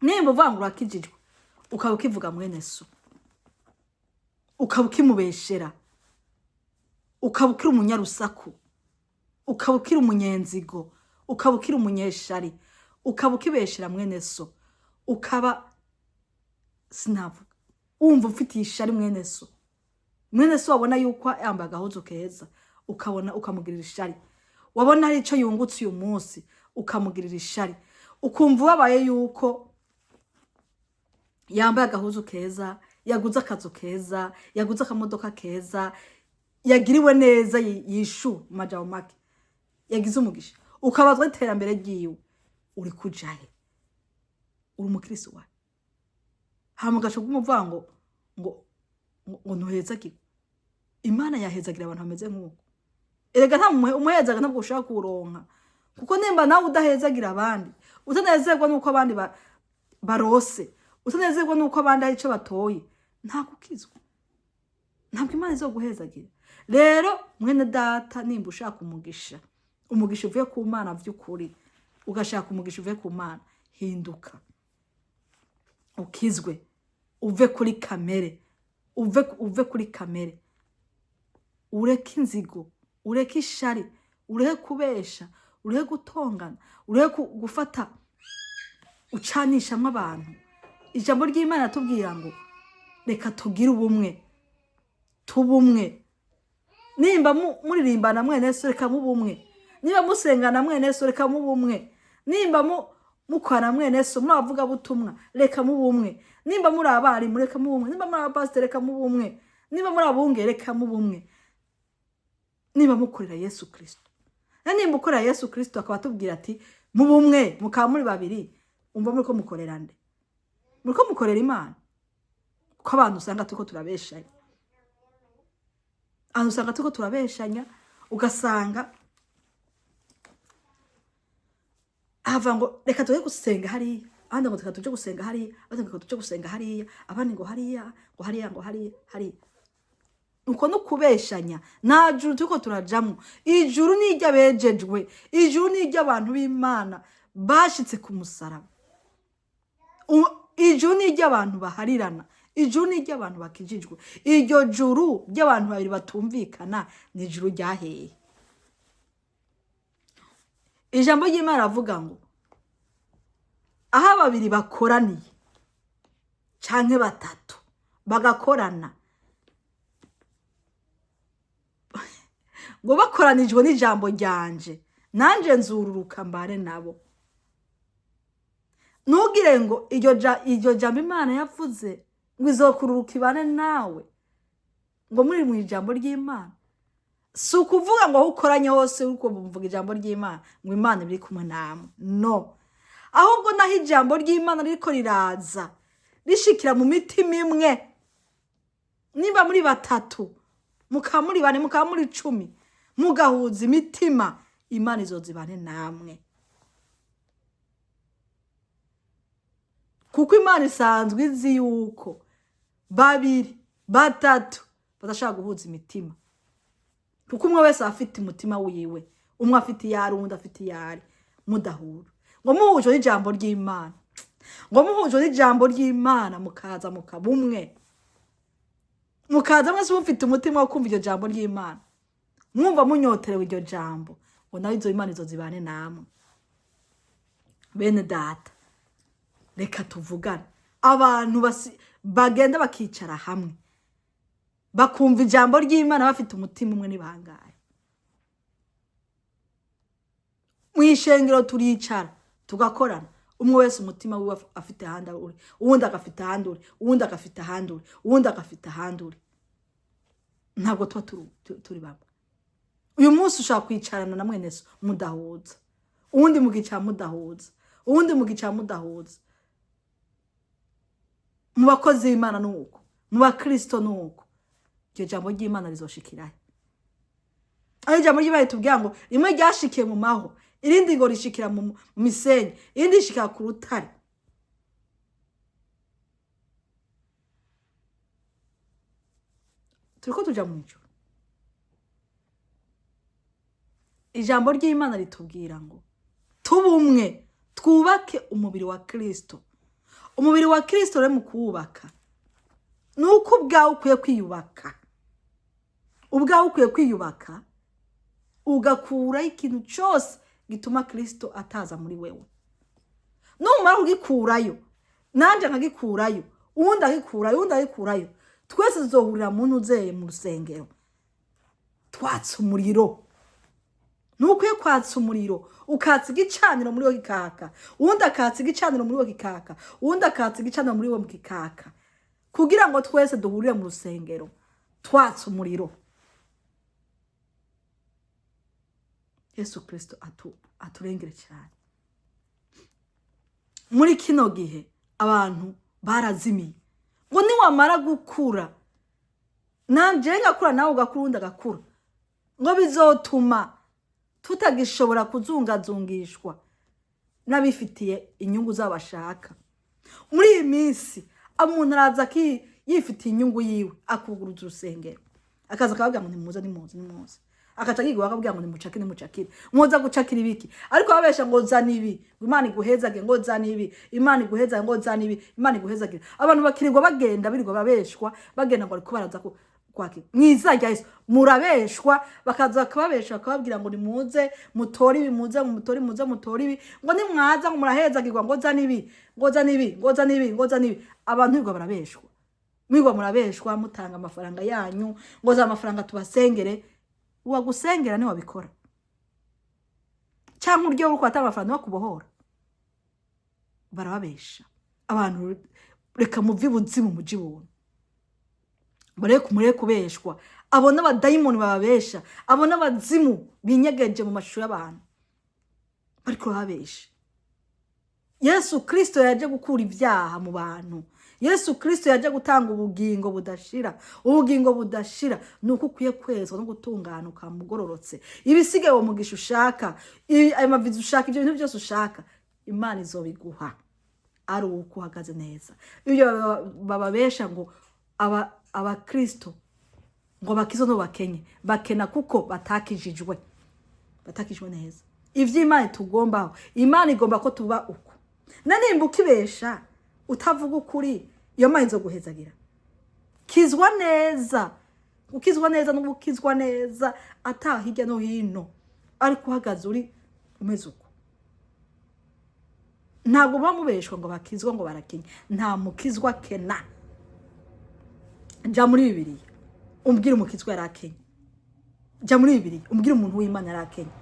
nimba uvangura kijijwe ukaba ukivuga mwene so, ukaba ukimubeshera, ukaba ukiri umunyarusaku, ukaba ukiri umunyenzigo, ukaba ukiri umunyeshari, ukaba ukibeshera mwene so, ukaba sinavuga wumva ufitiye ishari mwene so, mwene so wabona yuko yambaye agahuzu keza ukabona ukamugirira ishari, wabona hari ico yungutse uyu munsi ukamugirira ishari, ukumva ubabaye yuko yambaye agahuzu keza, yaguze akazu keza, yaguze akamodoka keza, yagiriwe neza, yishu majabo make, yagize umugisha, ukabazwa iterambere ryiwe, uri kujahe, uri umukristo wawe, hama ugaca bw'umuvango ngo ntuhezagirwe. Imana yahezagira abantu bameze nk'uko. Erega nta umuhezaga ntabwo ushaka kuronka, kuko nimba nawe udahezagira abandi, utanezerwa nuko abandi barose, utanezerwa nuko abandi ari ico batoye, nta gukizwa, ntabwo Imana izoguhezagira. Rero mwene data, nimba ushaka umugisha, umugisha uvuye ku Mana vy'ukuri, ugashaka umugisha uvuye ku Mana, hinduka, ukizwe, uve kuri kamere, uve kuri kamere, ureke inzigo, ureke ishari, ureke kubesha, ureke gutongana, ureke gufata ucanishamwe abantu. Ijambo ry'Imana tubwira ngo reka tugire ubumwe, tubumwe. Nimba muririmbana mwene so reka mubumwe, nimba musengana mwene so reka mubumwe, nimba mukwana mwene so muri abavuga butumwa reka mubumwe, nimba muri abari mureka mubumwe, nimba muri abapasiteri reka mubumwe, nimba muri abunge reka mubumwe, nimba mukorera Yesu Kristo. Nimba ukorera Yesu Kristo akaba tubwira ati mubumwe, mukaba muri babiri, umva muri ko mukorera nde? Muri ko mukorera Imana? Ko abantu usanga tuko turabeshanya, abantu usanga tuko turabeshanya, ugasanga ava ngo reka tuje gusenga hariya, abandi ngo reka tuje gusenga hariya, abandi ngo tuje gusenga hariya, abandi ngo hariya, ngo hariya, ngo hariya. Uko no kubeshanya, nta juru tuko turajamwo. Ijuru ni iry'abejejwe, ijuru ni iry'abantu b'Imana bashitse ku musaraba, ijuru ni iry'abantu baharirana, ijuru ni iry'abantu bakijijwe. Iryo juru ry'abantu babiri batumvikana ni ijuru ryaheye. Ijambo ry'Imana avuga ngo aho babiri bakoraniye canke batatu bagakorana, ngo bakoranijwe n'ijambo ryanje, nanje nzururuka mbare nabo. Ntugire ngo iryo jambo Imana yavuze ngo izokururuka ibane nawe, ngo muri mu ijambo ry'Imana. Si ukuvuga ngo aho ukoranye hose uko bumvuga ijambo ry'Imana ngo Imana iri kumwe namwe, no. Ahubwo naho ijambo ry'Imana ririko riraza rishikira mu mitima imwe, niba muri batatu, mukaba muri bane, mukaba muri 10, mugahuza imitima, Imana izozibane namwe. Kuko Imana isanzwe izi yuko babiri batatu badashaka guhuza imitima, kuko umwe wese afite umutima wiwe, umwe afite yari, undi afite yari, mudahura. Ngo muhuje n'ijambo ry'Imana, ngo muhuje n'ijambo ry'Imana, mukaza mukabumwe, mukaza mwese mufite umutima wo kumva iryo jambo ry'Imana, mwumva munyoterewe iryo jambo, ngo nawe izo Imana izozibane namwe. Bene data, reka tuvugane. Abantu bagenda bakicara hamwe bakumva ijambo ry'Imana bafite umutima umwe, ni bangahe? Mwishengero turicara tugakorana, umwe wese umutima wiwe afite ahandi uri, uwundi agafite ahandi uri, uwundi agafite ahandi uri, uwundi agafite ahandi uri. Ntabwo tuba turi bamwe. Uyu munsi ushaka kwicarana na mwene so mudahuza, uwundi mugicara mudahuza, uwundi mugicara mudahuza. Mu bakozi b'Imana nuko, mu bakristo nuko, iryo jambo ry'Imana rizoshikirahe. Aho ijambo ry'Imana tubwira ngo rimwe ryashikiye mu maho, irindi ngo rishikira mu misenyi, irindi rishikira ku rutare. Turiko tuja mu ijuru. Ijambo ry'Imana ritubwira ngo tubumwe, twubake umubiri wa Kristo. umubiri wa Kristo rero mu kuwubaka nuko ubwawe ukwiye kwiyubaka, ubwawe ukwiye kwiyubaka ugakuraho ikintu cyose gituma Kristo ataza muri wewe. Numara kugikurayo nanje nkagikurayo uwundi agikurayo twese tuzohurira mu nuzeye mu rusengero twatsa umuriro. Nukwiye kwatsa umuriro ukatsa igicaniro muri wo gikaka, uwundi akatsa igicaniro muri wo gikaka, uwundi akatsa igicaniro muri wo gikaka, kugira ngo twese duhurire mu rusengero twatsa umuriro. Yesu Kristo aturengere cyane. Muri kino gihe abantu barazimiye ngo niwamara gukura nanje ngakura nawe ugakura undi agakura ngo bizotuma tutagishobora kuzungazungishwa n'abifitiye inyungu z'abashaka. Muri iyi minsi umuntu araza yifitiye inyungu yiwe akuguruza urusengero akaza akavuga ngo nimuze akaca yigo akabwira ngo nimucakire muza gucakira ibiki, ariko ababesha ngo zana ibi, Imana iguhezage ngo zana ibi, Imana iguhezage ngo zana ibi, Imana iguhezagira. Abantu bakirirwa bagenda birirwa babeshwa bagenda ngo ariko baraza kwakira mwizajya Yesu murabeshwa, bakaza kababesha bakababwira ngo nimuze mutori ibi, muze mutori ibi, ngo nimwaza ngo murahezagirwa ngo zana ibi. Abantu birirwa barabeshwa, mwirwa murabeshwa mutanga amafaranga yanyu ngo za amafaranga tubasengere. Uwagusengera ni wabikora cyangwa uryo uko ataba amafaranga bakubohora. Barababesha abantu, reka muvi buzimu muji buntu mureke kubeshwa. Abo n'abadayimoni bababesha, abo n'abazimu binyegeje mu mashusho y'abantu bariko babesha. Yesu Kristo yaje gukura ibyaha mu bantu. Yesu Kristo yaje gutanga ubugingo budashira. Ubugingo budashira nuko ukwiye kwezwa no gutunganuka mugororotse. Ibisigaye wo mugisha ushaka, ayo mavizi ushaka, ibyo bintu byose ushaka, Imana izobiguha ari uko uhagaze neza. Ibyo bababesha ngo aba Kristo ngo bakizo no bakenye, bakena kuko batakijijwe neza. Ivyo Imana tugombaho, Imana igomba ko tuba uko. Nanimba ukibesha utavuga ukuri, iyo Mana izoguhezagira. Kizwa neza, ukizwa neza n'ubukizwa neza ataha hirya no hino, ariko uhagaze uri umeze uko. Ntabwo bamubeshwa ngo bakizwa ngo barakenye, nta mukizwa kena. Ja muri Bibiliya umbwira umukizwa yarakenye, ja muri Bibiliya umbwira umuntu w'Imana yarakenye.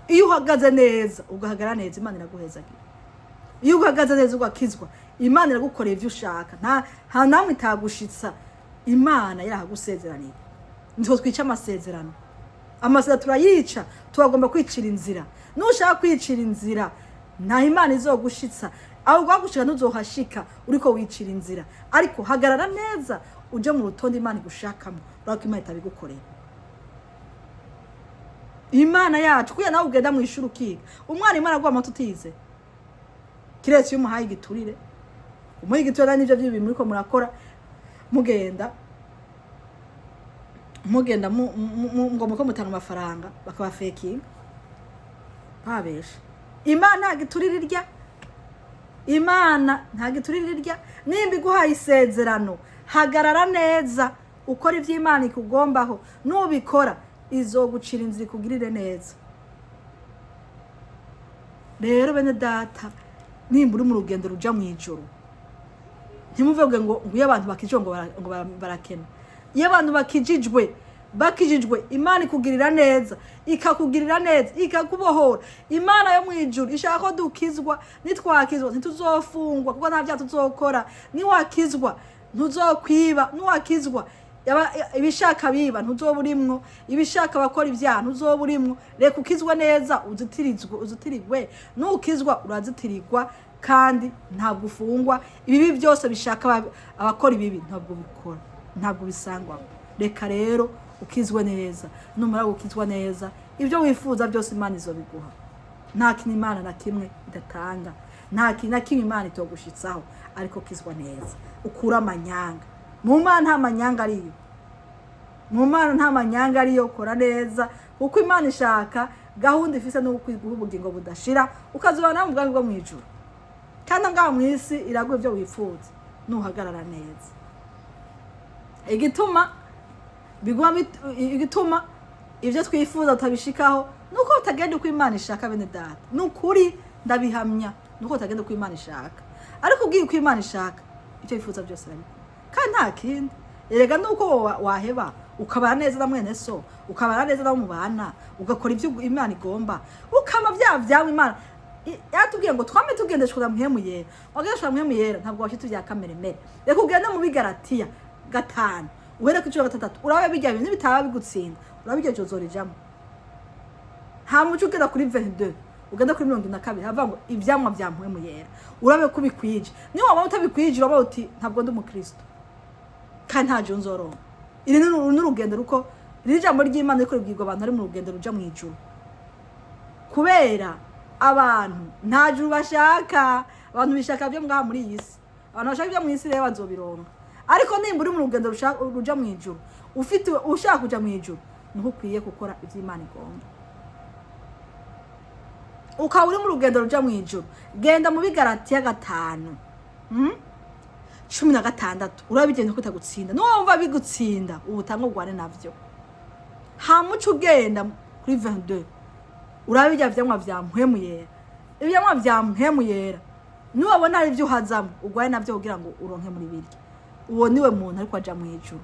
Iyo uhagaze neza ugahagara neza, Imana iraguhezagira. Iyo uhagaze neza ugakizwa, Imana iragukorera ivyo ushaka, nta namwe itagushitsa. Imana yarahagusezeraniye. Nzo twica amasezerano. Amasezerano turayica, tubagomba kwicira inzira. Nushaka kwicira inzira nta Imana izogushitsa, aho gwagushika nuzohashika uriko wicira inzira. Ariko hagarara neza uje mu rutonde Imana igushakamo, urako Imana itabigukorera. Imana yacu kuya nawe ugenda mu ishuri ukiga, umwana Imana agwa matutize kiretse y'umuhaye igiturire, umuhaye igiturire n'ivyo by'ibi muriko murakora, mugenda ngo muko mutanga amafaranga bakaba faking babesha. Imana nta giturire irya, Imana nta giturire irya. Nimba iguhaye isezerano hagarara neza ukora ivyo Imana ikugombaho, nubikora izogucira inzira ikugirire neza. Rero bene data, nimba uri mu rugendo ruja mu ijuru, ntimuvuge ngo iyo abantu bakijijwe ngo barakena. Iyo abantu bakijijwe Imana ikugirira neza, ikakugirira neza, ikakubohora. Imana yo mu ijuru ishaka ko dukizwa. Nitwakizwa ntituzofungwa kuko nta byaha tuzokora. Niwakizwa ntuzokwiba, niwakizwa ibishaka biba ntuzoburimwo, ibishaka bakora ibyaha ntuzoburimwo. Reka ukizwe neza uzitirigwe, nukizwa urazitirirwa kandi ntabwo ufungwa. Ibibi byose bishaka abakora ibibi ntabwo bikora, ntabwo bisangwa. Reka rero ukizwe neza, numara gukizwa neza ibyo wifuza byose Imana izobiguha. Nta kintu Imana na kimwe idatanga, nta kintu na kimwe Imana itogushitsaho, ariko kizwa neza ukura amanyanga. Mu Mana nta manyanga ariyo, mu Mana nta manyanga ariyo. Kora neza kuko Imana ishaka gahunda ifise no kwiguha ubugingo budashira, ukazobana mu bwami bwo mu ijuru. kandi ngaho mu isi iraguha ibyo wifuza nuhagarara neza. Igituma ibyo twifuza utabishikaho nuko utagenda uko Imana ishaka. Bene data, nukuri ndabihamya, nuko utagenda uko Imana ishaka. Ariko ugiye uko Imana ishaka, icyo wifuza byose arabikora. Kandi nta kindi, erega nuko waheba ukabana neza na mwene so, ukabana neza na mubana, ugakora ibyo Imana igomba, ukama byawe Imana yatubwiye ngo twame tugendeshwa muhemu yera. Wagendeshwa muhemu yera ntabwo washitse bya kamere mere. Reka ugende mu Bigalatiya 5 uhere ku 6 urabe bijya ibintu bitaba bigutsinda, urabe icyo cyozorijamo. Ha muco ugenda kuri 22 ugenda kuri 22 hava ngo ivyamwa bya muhemu yera, urabe kubikwije. Niyo waba utabikwije uraba uti ntabwo ndi umukristo kandi ntaje unzoronka. Iri n'urugendo ruko iri jambo ry'Imana riko ribwirwa abantu ari mu rugendo ruja mu ijuru, kubera abantu nta juru bashaka. Abantu bishaka byo ngaha muri iyi si, abantu bashaka byo mu isi rero bazobironka. Ariko nimba uri mu rugendo ruja mu ijuru, ufite ushaka kuja mu ijuru, niho ukwiye gukora ivyo Imana igomba. Ukaba uri mu rugendo ruja mu ijuru, genda mu Bigalatiya 5:16 urabigenda ko utagutsinda. Nuwumva bigutsinda ubutanga ugwane navyo. Ha muco ugenda kuri 22 urabijya vyamwa vya muhemu yera. Ibyamwa vya muhemu yera nuwabona ari byo uhazamo ugwane navyo kugira ngo uronke muri birya. Uwo niwe muntu ariko aja mu ijuru,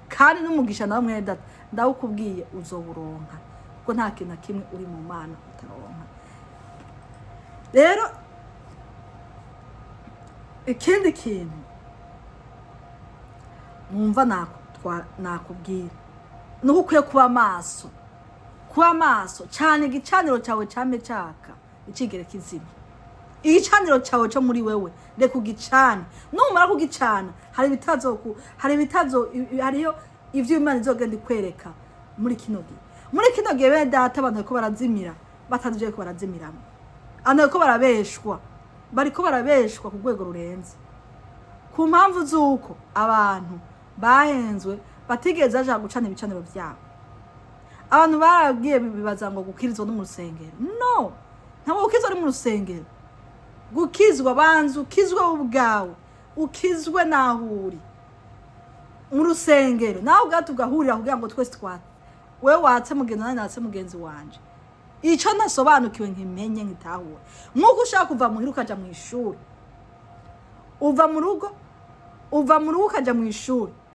kandi n'umugisha nawe mwene data ndawukubwiye uzoburonka, kuko nta kintu kimwe uri mu Mana utaronka. Rero ikindi kintu numva nakubwira nuko ukwiye kuba maso cyane. Igicaniro cyawe cyame cyaka ikigere kizima. Igicaniro cyawe cyo muri wewe reka ugicane. Numara kugicana hariyo ivyo Imana izogenda ikwereka muri kino gihe. Muri kino gihe bene data abantu ko barazimira batazije ko barazimiramo, ko bariko barabeshwa ku rwego rurenze, ku mpamvu z'uko abantu bahenzwe batigeze aja gucana ibicaniro byabo. Abantu baragiye bibaza ngo gukirizwa no mu rusengero. No, ntabwo ukizwa ari mu rusengero. Gukizwa banzu ukizwa ubwawe, ukizwe nahuri mu rusengero. Naho ubwato ugahurira kugira ngo twese we watse mugenzi nani natse mugenzi wanje. Ico nasobanukiwe nkimenye nkitahure. Nkuko ushaka kuva mu ukaja mu ishuri, uva mu rugo ukaja mu ishuri,